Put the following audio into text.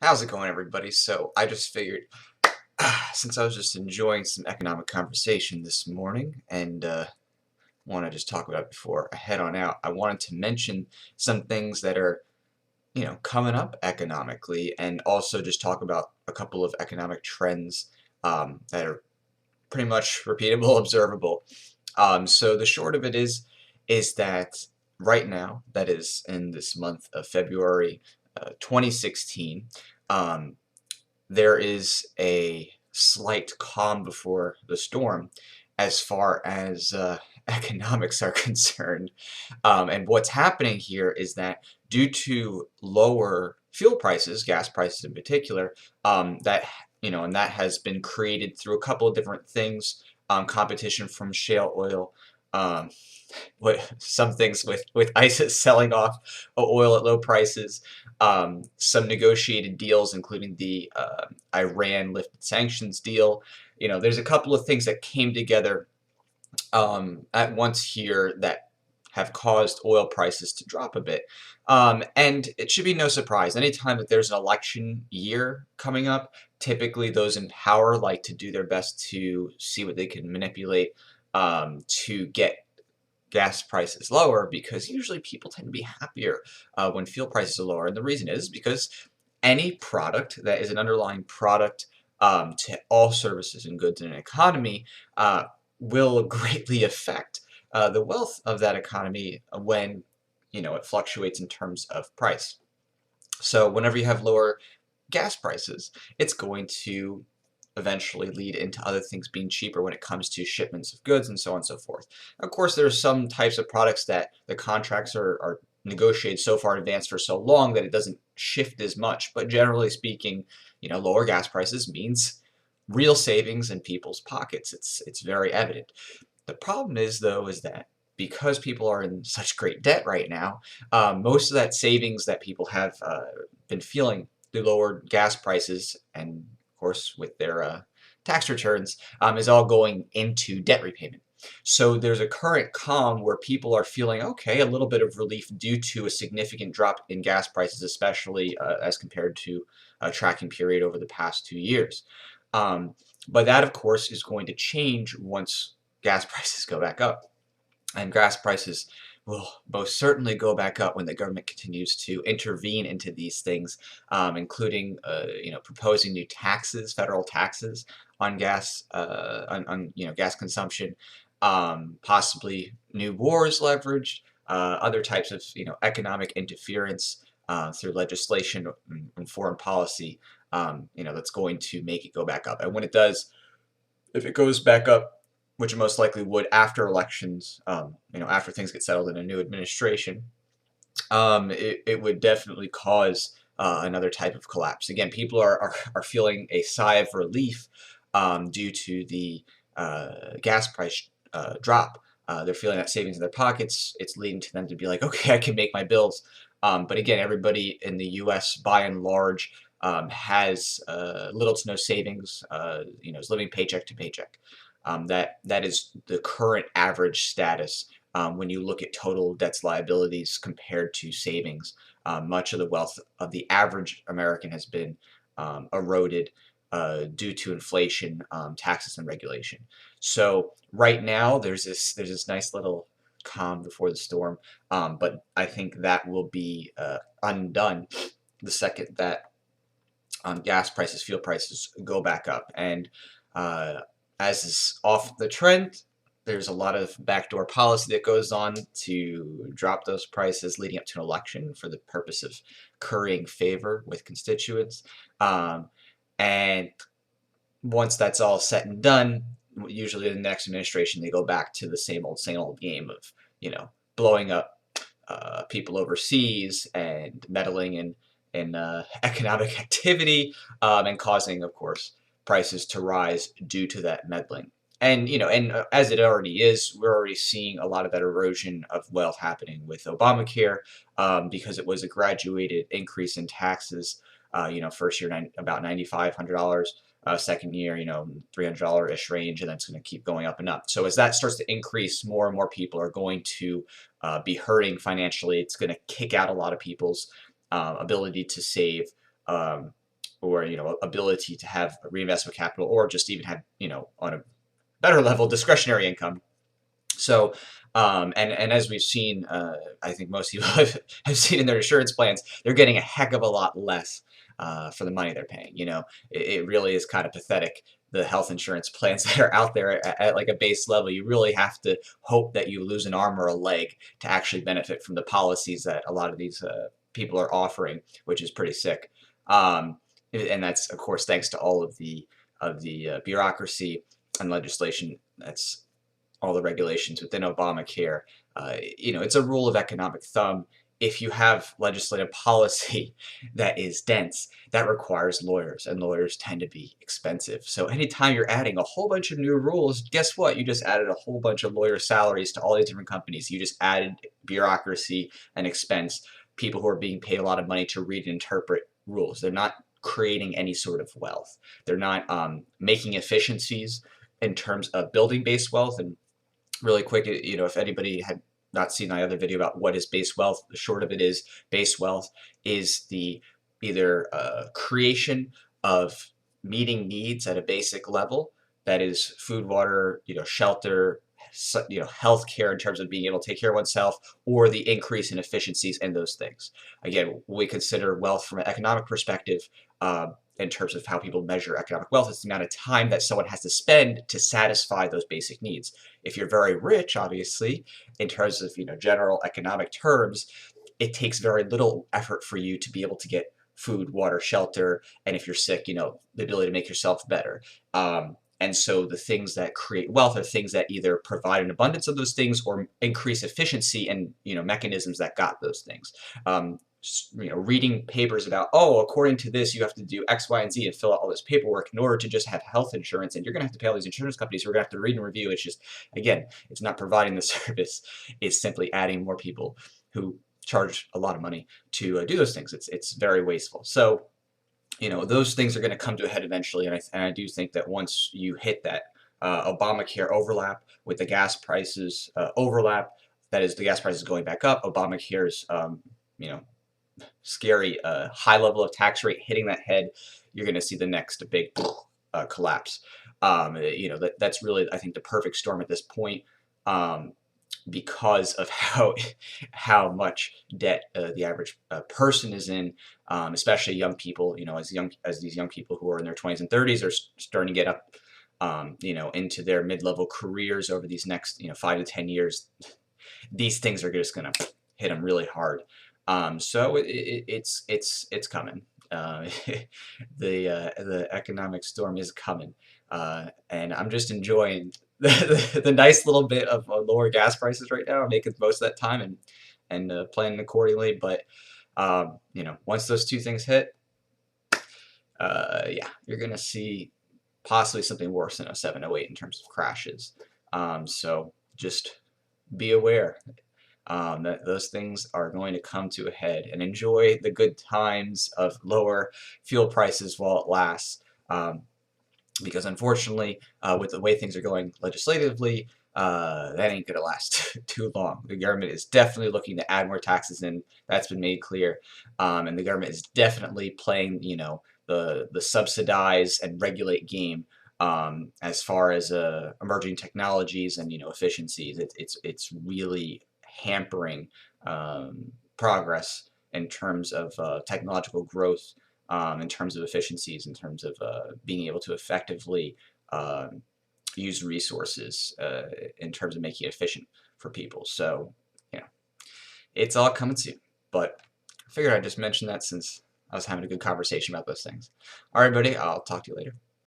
How's it going, everybody? So I just figured, since I was just enjoying some economic conversation this morning and want to just talk about it before I head on out, I wanted to mention some things that are, coming up economically, and also just talk about a couple of economic trends that are pretty much repeatable, observable. So the short of it is that right now, that is in this month of February 2016, um, there is a slight calm before the storm as far as economics are concerned. And what's happening here is that due to lower fuel prices, gas prices in particular, and that has been created through a couple of different things, competition from shale oil, um, some things with ISIS selling off oil at low prices, some negotiated deals, including the Iran lifted sanctions deal. There's a couple of things that came together at once here that have caused oil prices to drop a bit. And it should be no surprise, anytime that there's an election year coming up, typically those in power like to do their best to see what they can manipulate to get gas prices lower, because usually people tend to be happier when fuel prices are lower. And the reason is because any product that is an underlying product to all services and goods in an economy will greatly affect the wealth of that economy when it fluctuates in terms of price. So whenever you have lower gas prices, it's going to eventually lead into other things being cheaper when it comes to shipments of goods and so on and so forth. Of course, there are some types of products that the contracts are negotiated so far in advance for so long that it doesn't shift as much. But generally speaking, lower gas prices means real savings in people's pockets. It's very evident. The problem is, though, is that because people are in such great debt right now, most of that savings that people have been feeling through lower gas prices, and of course with their tax returns, is all going into debt repayment. So there's a current calm where people are feeling, okay, a little bit of relief due to a significant drop in gas prices, especially as compared to a tracking period over the past 2 years. Um, but that, of course, is going to change once gas prices go back up. And gas prices will most certainly go back up when the government continues to intervene into these things, including proposing new taxes, federal taxes on gas, on gas consumption, possibly new wars leveraged, other types of economic interference through legislation and foreign policy, that's going to make it go back up. And when it does, if it goes back up, which it most likely would after elections, after things get settled in a new administration, it would definitely cause another type of collapse. Again, people are feeling a sigh of relief due to the gas price drop. They're feeling that savings in their pockets. It's leading to them to be like, okay, I can make my bills. But again, everybody in the U.S. by and large has little to no savings. Is living paycheck to paycheck. That is the current average status when you look at total debts liabilities compared to savings. Much of the wealth of the average American has been eroded due to inflation, taxes, and regulation. So right now there's this nice little calm before the storm, but I think that will be undone the second that gas prices, fuel prices go back up. And as is off the trend, there's a lot of backdoor policy that goes on to drop those prices leading up to an election for the purpose of currying favor with constituents. And once that's all said and done, usually in the next administration, they go back to the same old game of, blowing up people overseas and meddling in economic activity, and causing, of course, prices to rise due to that meddling. And as it already is, we're already seeing a lot of that erosion of wealth happening with Obamacare, because it was a graduated increase in taxes. First year about $9,500, second year, $300-ish range, and then it's going to keep going up and up. So as that starts to increase, more and more people are going to be hurting financially. It's going to kick out a lot of people's ability to save. or ability to have a reinvestment capital, or just even have on a better level discretionary income. So, and as we've seen, I think most people have seen in their insurance plans, they're getting a heck of a lot less for the money they're paying. It really is kind of pathetic. The health insurance plans that are out there at like a base level, you really have to hope that you lose an arm or a leg to actually benefit from the policies that a lot of these people are offering, which is pretty sick. And that's, of course, thanks to all of the bureaucracy and legislation that's all the regulations within Obamacare. It's a rule of economic thumb. If you have legislative policy that is dense, that requires lawyers, and lawyers tend to be expensive. So anytime you're adding a whole bunch of new rules, guess what? You just added a whole bunch of lawyer salaries to all these different companies. You just added bureaucracy and expense, people who are being paid a lot of money to read and interpret rules. They're not creating any sort of wealth. They're not making efficiencies in terms of building base wealth. And really quick, if anybody had not seen my other video about what is base wealth, the short of it is base wealth is the either creation of meeting needs at a basic level, that is food, water, shelter, healthcare in terms of being able to take care of oneself, or the increase in efficiencies in those things. Again, we consider wealth from an economic perspective. In terms of how people measure economic wealth, it's the amount of time that someone has to spend to satisfy those basic needs. If you're very rich, obviously, in terms of general economic terms, it takes very little effort for you to be able to get food, water, shelter, and if you're sick, the ability to make yourself better. And so the things that create wealth are things that either provide an abundance of those things or increase efficiency and mechanisms that got those things. Reading papers about, oh, according to this, you have to do X, Y, and Z and fill out all this paperwork in order to just have health insurance, and you're going to have to pay all these insurance companies who are going to have to read and review. It's just, again, it's not providing the service. It's simply adding more people who charge a lot of money to do those things. It's very wasteful. So, those things are going to come to a head eventually, and I do think that once you hit that Obamacare overlap with the gas prices overlap, that is, the gas prices going back up, Obamacare's scary high level of tax rate hitting that head, you're going to see the next big collapse. That's really, I think, the perfect storm at this point, because of how much debt the average person is in, especially young people. As these young people who are in their 20s and 30s are starting to get up, into their mid-level careers over these next 5 to 10 years. These things are just going to hit them really hard. So it's coming. The economic storm is coming, and I'm just enjoying the nice little bit of lower gas prices right now. I'm making the most of that time and planning accordingly. But once those two things hit, yeah, you're gonna see possibly something worse than 07, 08 in terms of crashes. So just be aware. That those things are going to come to a head, and enjoy the good times of lower fuel prices while it lasts, because unfortunately, with the way things are going legislatively, that ain't going to last too long. The government is definitely looking to add more taxes in. That's been made clear, and the government is definitely playing the subsidize and regulate game, as far as emerging technologies and efficiencies. It's really hampering progress in terms of technological growth, in terms of efficiencies, in terms of being able to effectively use resources, in terms of making it efficient for people. So, it's all coming soon. But I figured I'd just mention that since I was having a good conversation about those things. All right, buddy, I'll talk to you later.